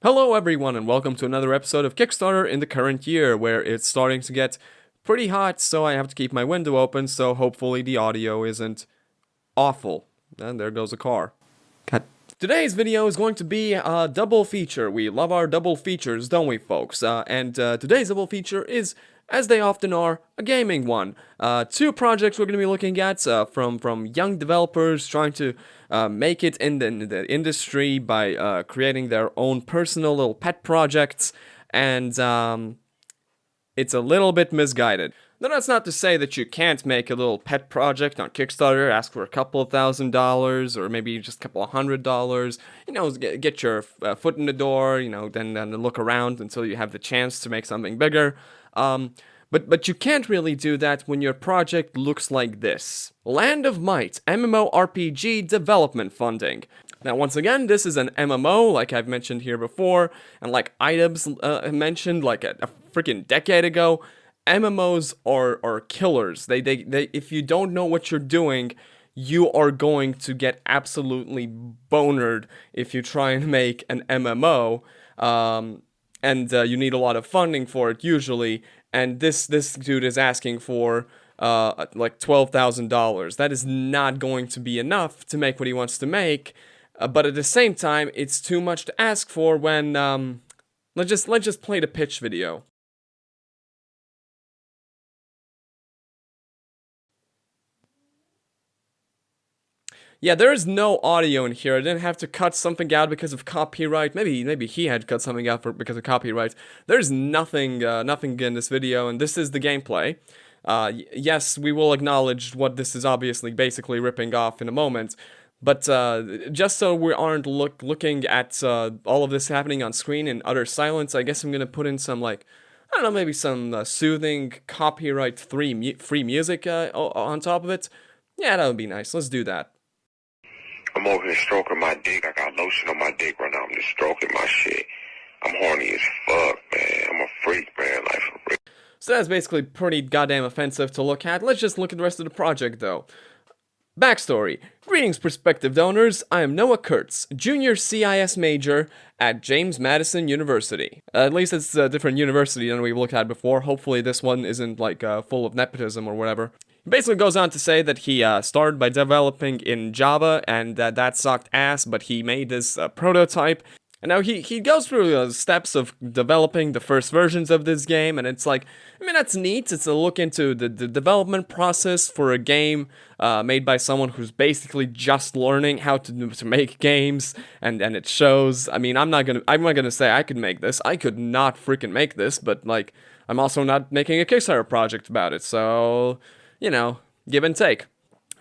Hello everyone and welcome to another episode of Kickstarter in the current year, where it's starting to get pretty hot, so I have to keep my window open, so hopefully the audio isn't awful. And there goes a car. Cut. Today's video is going to be a double feature. We love our double features, don't we, folks? Today's double feature is, as they often are, a gaming one. Two projects we're going to be looking at from young developers trying to make it in the industry by creating their own personal little pet projects, and it's a little bit misguided. Now, that's not to say that you can't make a little pet project on Kickstarter, ask for a couple of $1,000s, or maybe just a couple of $100s, get your foot in the door, then look around until you have the chance to make something bigger. But you can't really do that when your project looks like this. Land of Might MMORPG development funding. Now, once again, this is an MMO, like I've mentioned here before, and like Items mentioned like a freaking decade ago. MMOs are killers. They if you don't know what you're doing, you are going to get absolutely bonered if you try and make an MMO. You need a lot of funding for it usually, and this dude is asking for like $12,000. That is not going to be enough to make what he wants to make, but at the same time, it's too much to ask for when let's just play the pitch video. Yeah, there is no audio in here. I didn't have to cut something out because of copyright. Maybe he had to cut something out because of copyright. There's nothing in this video, and this is the gameplay. Yes, we will acknowledge what this is obviously basically ripping off in a moment, but just so we aren't looking at all of this happening on screen in utter silence, I guess I'm gonna put in some, like, I don't know, maybe some soothing copyright-free music on top of it. Yeah, that would be nice. Let's do that. I'm over here stroking my dick. I got lotion on my dick right now. I'm just stroking my shit. I'm horny as fuck, man. I'm a freak, man. Like, for real. So that's basically pretty goddamn offensive to look at. Let's just look at the rest of the project, though. Backstory. Greetings, prospective donors. I am Noah Kurtz, junior CIS major at James Madison University. At least it's a different university than we've looked at before. Hopefully this one isn't, like, full of nepotism or whatever. He basically goes on to say that he started by developing in Java, and that sucked ass, but he made this prototype. And now he goes through the steps of developing the first versions of this game, and it's like, I mean, that's neat. It's a look into the development process for a game made by someone who's basically just learning how to make games, and it shows. I mean, I'm not gonna say I could make this. I could not freaking make this, but like, I'm also not making a Kickstarter project about it, so, give and take.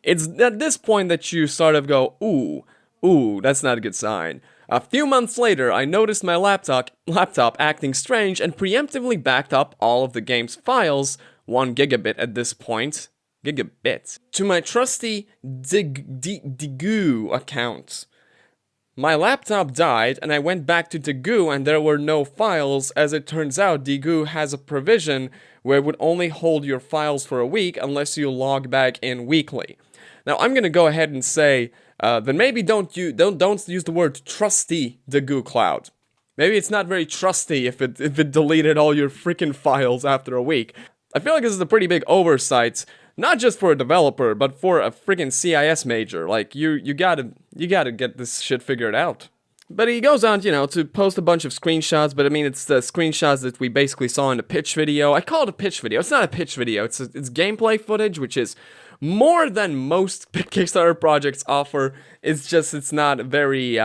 It's at this point that you sort of go, ooh, that's not a good sign. A few months later, I noticed my laptop acting strange and preemptively backed up all of the game's files, 1 gigabit at this point, to my trusty Degoo account. My laptop died, and I went back to Degoo, and there were no files. As it turns out, Degoo has a provision where it would only hold your files for a week unless you log back in weekly. Now, I'm gonna go ahead and say, then maybe don't use the word trusty Degoo Cloud. Maybe it's not very trusty if it deleted all your freaking files after a week. I feel like this is a pretty big oversight, not just for a developer, but for a freaking CIS major. Like, you gotta get this shit figured out. But he goes on, to post a bunch of screenshots, but I mean, it's the screenshots that we basically saw in the pitch video. I call it a pitch video. It's not a pitch video. It's gameplay footage, which is more than most Kickstarter projects offer. It's not very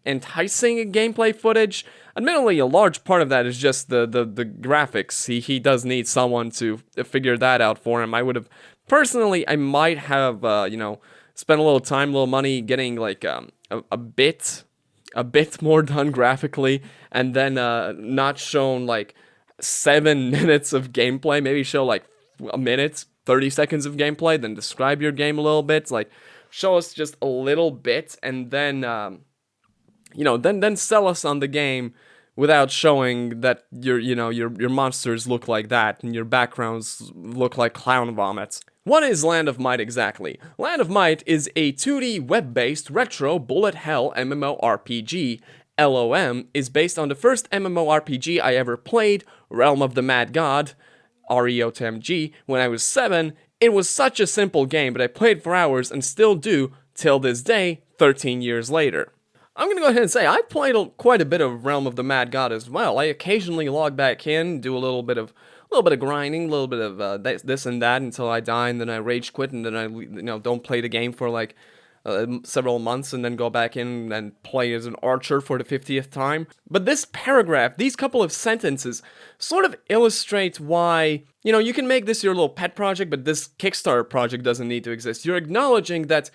enticing gameplay footage. Admittedly, a large part of that is just the graphics. He does need someone to figure that out for him. I might have spent a little time, a little money getting like a bit more done graphically, and then not shown like 7 minutes of gameplay. Maybe show like a minute, 30 seconds of gameplay, then describe your game a little bit. Like, show us just a little bit, and then then sell us on the game without showing that your monsters look like that and your backgrounds look like clown vomits. What is Land of Might exactly? Land of Might is a 2D web-based retro bullet hell MMORPG LOM, is based on the first MMORPG I ever played, Realm of the Mad God, REOTMG, when I was 7. It was such a simple game, but I played for hours and still do till this day, 13 years later. I'm gonna go ahead and say I played quite a bit of Realm of the Mad God as well. I occasionally log back in, do a little bit of grinding, a little bit of this and that until I die, and then I rage quit, and then I don't play the game for like several months, and then go back in and play as an archer for the 50th time. But this paragraph, these couple of sentences, sort of illustrate why, you can make this your little pet project, but this Kickstarter project doesn't need to exist. You're acknowledging that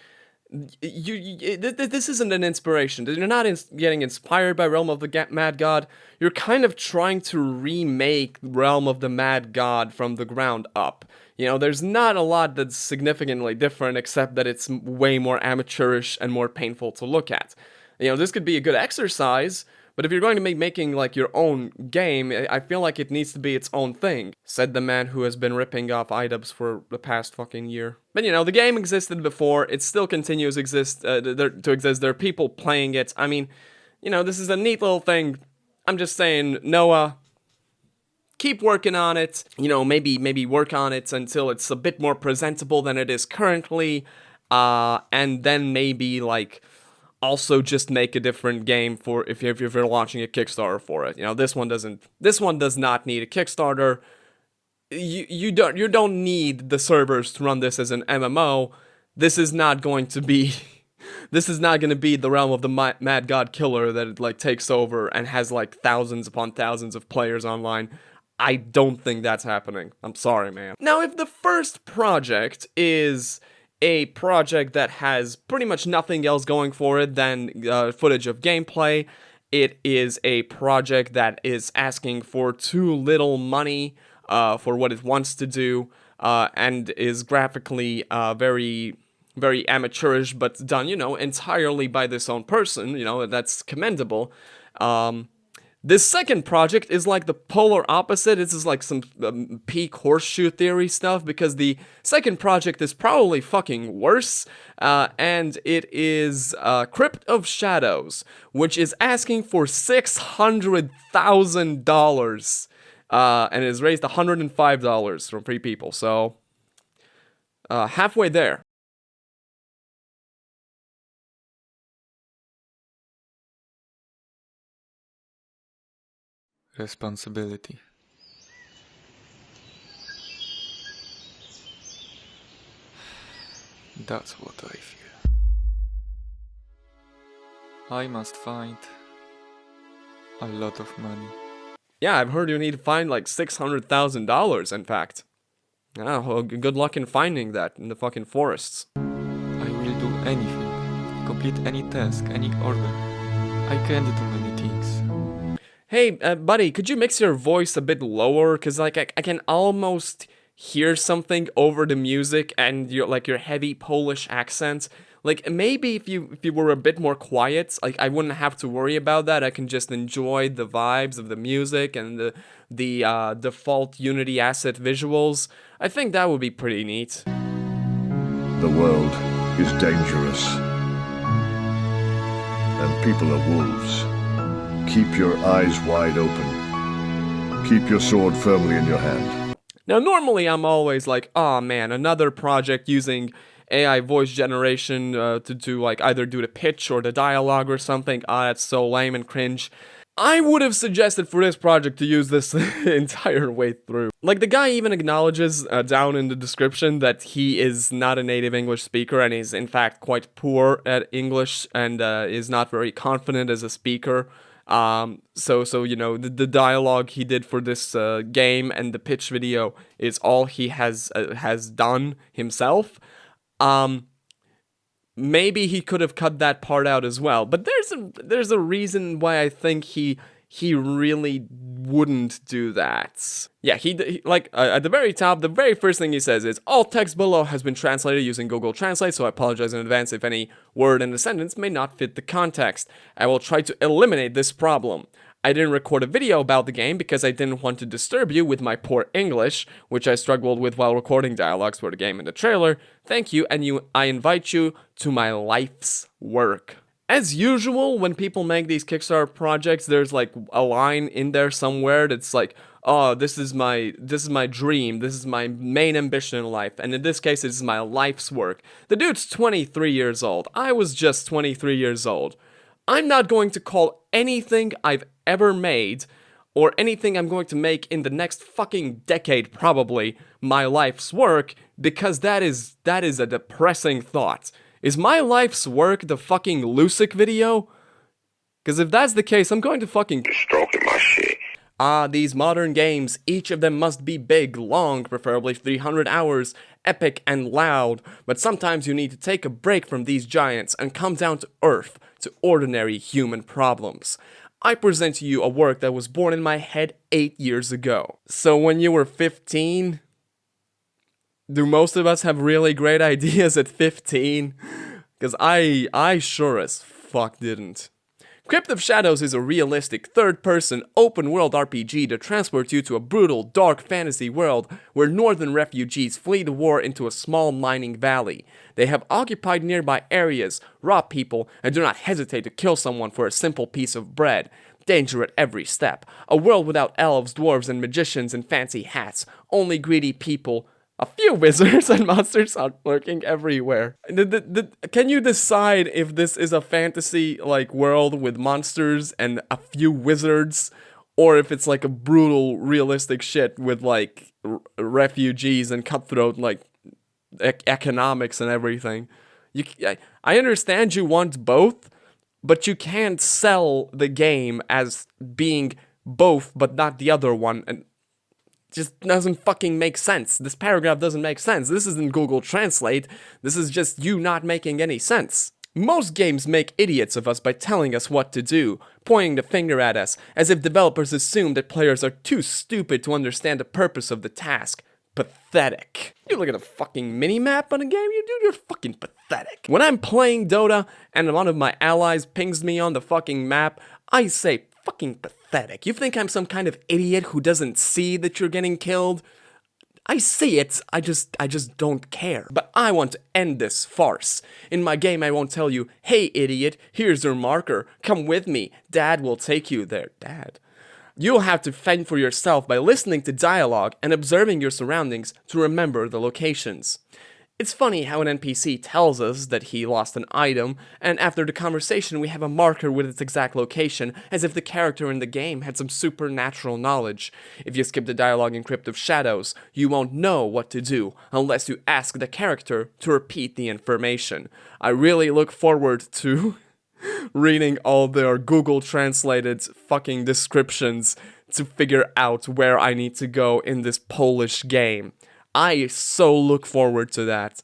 this isn't an inspiration. You're not getting inspired by Realm of the Mad God. You're kind of trying to remake Realm of the Mad God from the ground up. There's not a lot that's significantly different, except that it's way more amateurish and more painful to look at. This could be a good exercise, but if you're going to be making like your own game, I feel like it needs to be its own thing, said the man who has been ripping off iDubbbz for the past fucking year. But the game existed before, it still continues to exist. There are people playing it. I mean, this is a neat little thing. I'm just saying, Noah, keep working on it. Maybe work on it until it's a bit more presentable than it is currently, and then maybe like also just make a different game for if you're launching a Kickstarter for it. This one does not need a Kickstarter. You don't need the servers to run this as an MMO. This is not going to be the Realm of the Mad God Killer that it like takes over and has like thousands upon thousands of players online. I don't think that's happening. I'm sorry, man. Now, if the first project is a project that has pretty much nothing else going for it than footage of gameplay, it is a project that is asking for too little money for what it wants to do, and is graphically very, very amateurish, but done, entirely by this own person, that's commendable. This second project is like the polar opposite. This is like some peak horseshoe theory stuff, because the second project is probably fucking worse, and it is Crypt of Shadows, which is asking for $600,000, and it has raised $105 from 3 people, so halfway there. Responsibility. That's what I feel. I must find a lot of money. Yeah, I've heard you need to find like $600,000, in fact. Yeah, well, good luck in finding that in the fucking forests. I will do anything, complete any task, any order. I can't do many things. Hey, buddy, could you mix your voice a bit lower? Cause like I can almost hear something over the music and your heavy Polish accent. Like maybe if you were a bit more quiet, like I wouldn't have to worry about that. I can just enjoy the vibes of the music and the default Unity asset visuals. I think that would be pretty neat. The world is dangerous, and people are wolves. Keep your eyes wide open. Keep your sword firmly in your hand. Now, normally I'm always like, oh man, another project using AI voice generation to like either do the pitch or the dialogue or something. Ah, that's so lame and cringe. I would have suggested for this project to use this entire way through. Like, the guy even acknowledges down in the description that he is not a native English speaker and is in fact quite poor at English and is not very confident as a speaker. So the dialogue he did for this game and the pitch video is all he has done himself. Maybe he could have cut that part out as well, but there's a reason why I think he really wouldn't do that. Yeah, he at the very top, the very first thing he says is, all text below has been translated using Google Translate, so I apologize in advance if any word in the sentence may not fit the context. I will try to eliminate this problem. I didn't record a video about the game because I didn't want to disturb you with my poor English, which I struggled with while recording dialogues for the game and the trailer. Thank you, and I invite you to my life's work. As usual, when people make these Kickstarter projects, there's like a line in there somewhere that's like, "Oh, this is my dream. This is my main ambition in life." And in this case, this is my life's work. The dude's 23 years old. I was just 23 years old. I'm not going to call anything I've ever made, or anything I'm going to make in the next fucking decade probably, my life's work, because that is a depressing thought. Is my life's work the fucking Lucic video? Because if that's the case, I'm going to fucking Stroking my shit. these modern games, each of them must be big, long, preferably 300 hours, epic and loud, but sometimes you need to take a break from these giants and come down to earth, to ordinary human problems. I present to you a work that was born in my head 8 years ago. So when you were 15... do most of us have really great ideas at 15? Because I sure as fuck didn't. Crypt of Shadows is a realistic, third-person, open-world RPG that transports you to a brutal, dark fantasy world where northern refugees flee the war into a small mining valley. They have occupied nearby areas, rob people, and do not hesitate to kill someone for a simple piece of bread. Danger at every step. A world without elves, dwarves, and magicians in fancy hats. Only greedy people. A few wizards and monsters are lurking everywhere. Can you decide if this is a fantasy like world with monsters and a few wizards, or if it's like a brutal, realistic shit with like refugees and cutthroat like economics and everything? I understand you want both, but you can't sell the game as being both but not the other one, and just doesn't fucking make sense. This paragraph doesn't make sense. This isn't Google Translate. This is just you not making any sense. Most games make idiots of us by telling us what to do, pointing the finger at us, as if developers assume that players are too stupid to understand the purpose of the task. Pathetic. You look at a fucking mini-map on a game, you're fucking pathetic. When I'm playing Dota and one of my allies pings me on the fucking map, I say fucking pathetic. You think I'm some kind of idiot who doesn't see that you're getting killed? I see it, I just don't care. But I want to end this farce. In my game, I won't tell you, "Hey idiot, here's your marker, come with me, Dad will take you there." Dad. You'll have to fend for yourself by listening to dialogue and observing your surroundings to remember the locations. It's funny how an NPC tells us that he lost an item, and after the conversation we have a marker with its exact location, as if the character in the game had some supernatural knowledge. If you skip the dialogue in Crypt of Shadows, you won't know what to do, unless you ask the character to repeat the information. I really look forward to reading all their Google translated fucking descriptions to figure out where I need to go in this Polish game. I so look forward to that.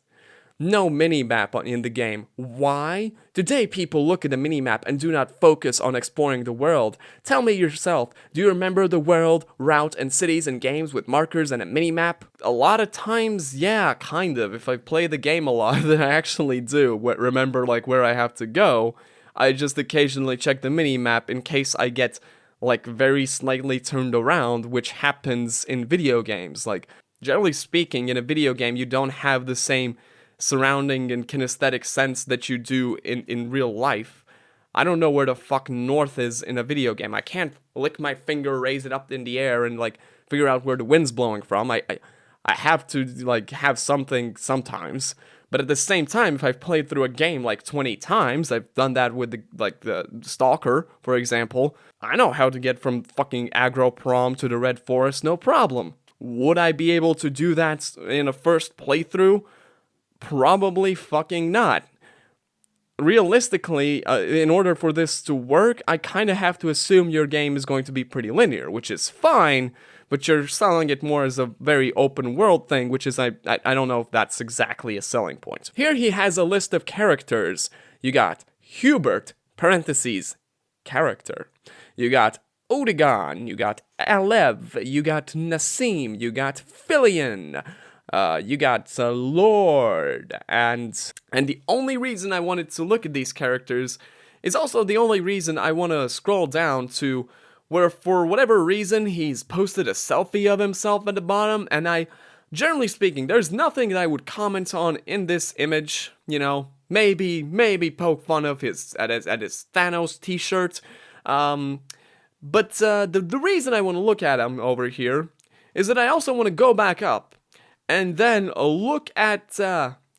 No minimap in the game. Why? Today people look at the minimap and do not focus on exploring the world. Tell me yourself, do you remember the world, route, and cities in games with markers and a minimap? A lot of times, yeah, kind of. If I play the game a lot, then I actually do remember like where I have to go. I just occasionally check the minimap in case I get like very slightly turned around, which happens in video games. Like, generally speaking, in a video game, you don't have the same surrounding and kinesthetic sense that you do in real life. I don't know where the fuck north is in a video game. I can't lick my finger, raise it up in the air, and like figure out where the wind's blowing from. I have to like have something sometimes. But at the same time, if I've played through a game like 20 times, I've done that with the Stalker, for example, I know how to get from fucking Agroprom to the Red Forest, no problem. Would I be able to do that in a first playthrough? Probably fucking not. Realistically, in order for this to work, I kind of have to assume your game is going to be pretty linear, which is fine, but you're selling it more as a very open world thing, which is, I don't know if that's exactly a selling point. Here he has a list of characters. You got Hubert, parentheses, character. You got Odegon, you got Alev, you got Nassim, you got Filion, you got Lord, and the only reason I wanted to look at these characters is also the only reason I want to scroll down to where, for whatever reason, he's posted a selfie of himself at the bottom, and generally speaking, there's nothing that I would comment on in this image, you know, maybe poke fun of his Thanos t-shirt. But the reason I want to look at him over here is that I also want to go back up and then look at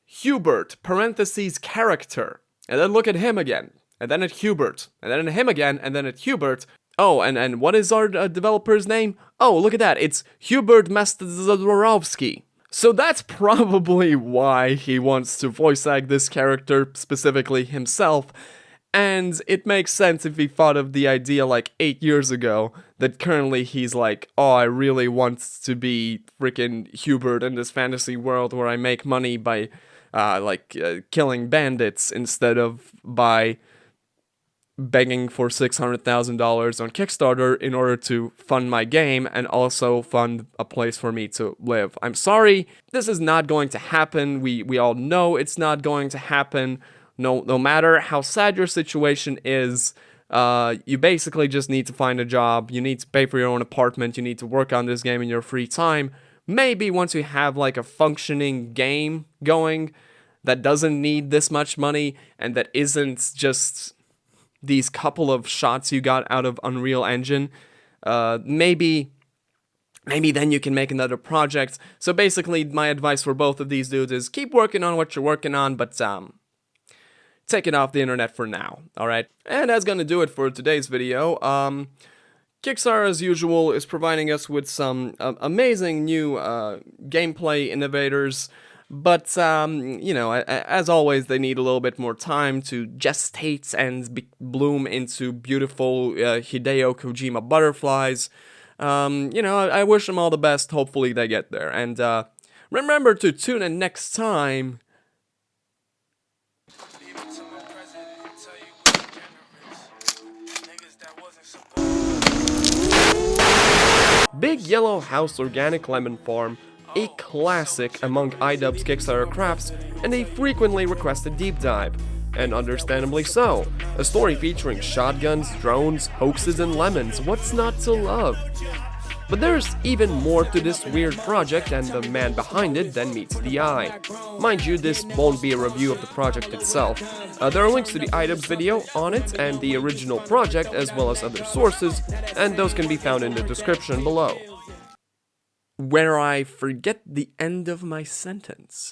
Hubert, parentheses, character, and then look at him again, and then at Hubert, and then at him again, and then at Hubert. Oh, and what is our developer's name? Oh, look at that, it's Hubert Mastarovsky. So that's probably why he wants to voice act this character, specifically himself. And it makes sense if he thought of the idea like 8 years ago, that currently he's like, oh, I really want to be freaking Hubert in this fantasy world where I make money by, killing bandits instead of by begging for $600,000 on Kickstarter in order to fund my game and also fund a place for me to live. I'm sorry, this is not going to happen. We all know it's not going to happen. No matter how sad your situation is, you basically just need to find a job, you need to pay for your own apartment, you need to work on this game in your free time. Maybe once you have like a functioning game going that doesn't need this much money and that isn't just these couple of shots you got out of Unreal Engine, maybe then you can make another project. So basically, my advice for both of these dudes is keep working on what you're working on, but take it off the internet for now, alright? And that's gonna do it for today's video. Kickstarter, as usual, is providing us with some amazing new gameplay innovators, but, as always, they need a little bit more time to gestate and bloom into beautiful Hideo Kojima butterflies. I wish them all the best, hopefully they get there. And remember to tune in next time. Big Yellow House Organic Lemon Farm, a classic among iDubbbz's Kickstarter crafts, and a frequently requested deep dive, and understandably so. A story featuring shotguns, drones, hoaxes, and lemons, what's not to love? But there's even more to this weird project and the man behind it than meets the eye. Mind you, this won't be a review of the project itself. There are links to the iDubbbz video on it and the original project as well as other sources, and those can be found in the description below. Where I forget the end of my sentence.